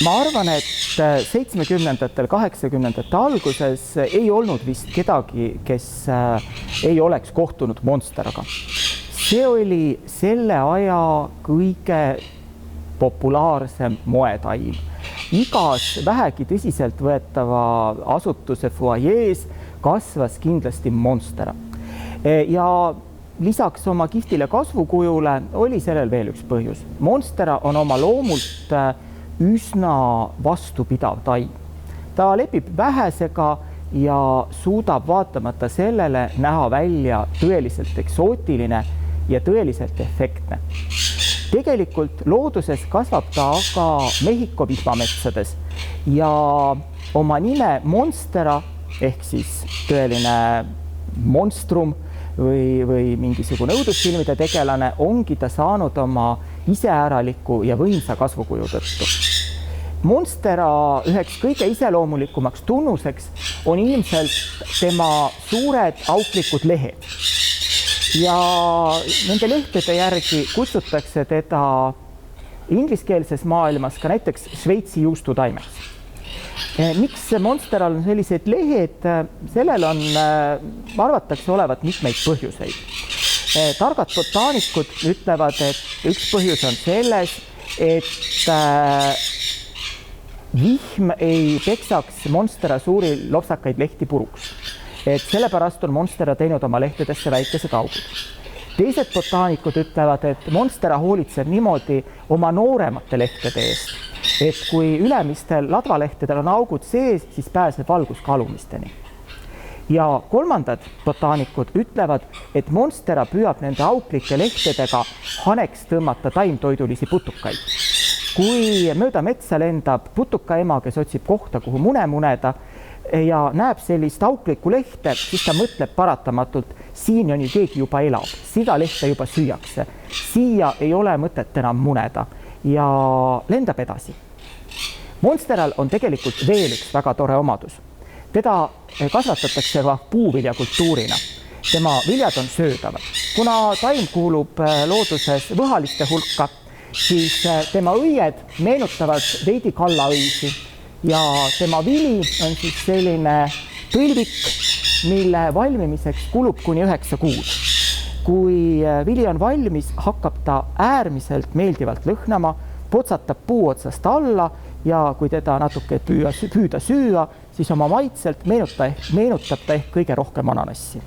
ma arvan, et 70-ndatel, 80-ndate alguses ei olnud vist kedagi, kes ei oleks kohtunud Monsteraga. See oli selle aja kõige populaarsem moetaim. Igas vähegi tõsiselt võetava asutuse foajees kasvas kindlasti Monstera. Ja lisaks oma kihvtile kasvukujule oli sellel veel üks põhjus. Monstera on oma loomult üsna vastupidav taim. Ta lepib vähesega ja suudab vaatamata sellele näha välja tõeliselt eksootiline ja tõeliselt efektne. Tegelikult looduses kasvab ta aga Mehhiko vihmametsades ja oma nime Monstera ehk siis tõeline monstrum või mingisugune õudusfilmide tegelane ongi ta saanud oma iseäraliku ja võimsa kasvukuju tõttu. Monstera üheks kõige iseloomulikumaks tunnuseks on ilmselt tema suured auklikud lehed. Ja nende lehtede järgi kutsutakse teda ingliskeelses maailmas ka näiteks Šveitsi juustutaimeks. Miks Monsteral on sellised lehed? Sellel on, arvatakse olevat mitmeid põhjuseid. Targad botaanikud ütlevad, et üks põhjus on selles, et vihm ei peksaks Monstera suuri lopsakaid lehti puruks. Et sellepärast on Monstera teinud oma lehtedesse väikesed augud. Teised botaanikud ütlevad, et Monstera hoolitseb niimoodi oma nooremate lehtede eest, et kui ülemistel ladvalehtedel on augud sees, siis pääseb valgus ka alumisteni. Ja kolmandad botaanikud ütlevad, et Monstera püüab nende auklike lehtedega haneks tõmmata taimtoidulisi putukaid. Kui mööda metsa lendab putukaema, kes otsib kohta, kuhu mune muneda ja näeb sellist auklikku lehte, siis ta mõtleb paratamatult, siin on ju keegi juba elab, seda lehte juba süüakse, siia ei ole mõtet enam muneda ja lendab edasi. Monsteral on tegelikult veel üks väga tore omadus. Teda kasvatatakse ka puuviljakultuurina. Tema viljad on söödavad. Kuna taim kuulub looduses võhaliste hulka, siis tema õied meenutavad veidi kallaõisi ja tema vili on siis selline põlvik, mille valmimiseks kulub kuni 9 kuud. Kui vili on valmis, hakkab ta äärmiselt meeldivalt lõhnama, potsatab puu otsast alla ja kui teda natuke püüda süüa, siis oma maitselt meenutab ta ehk kõige rohkem ananassi.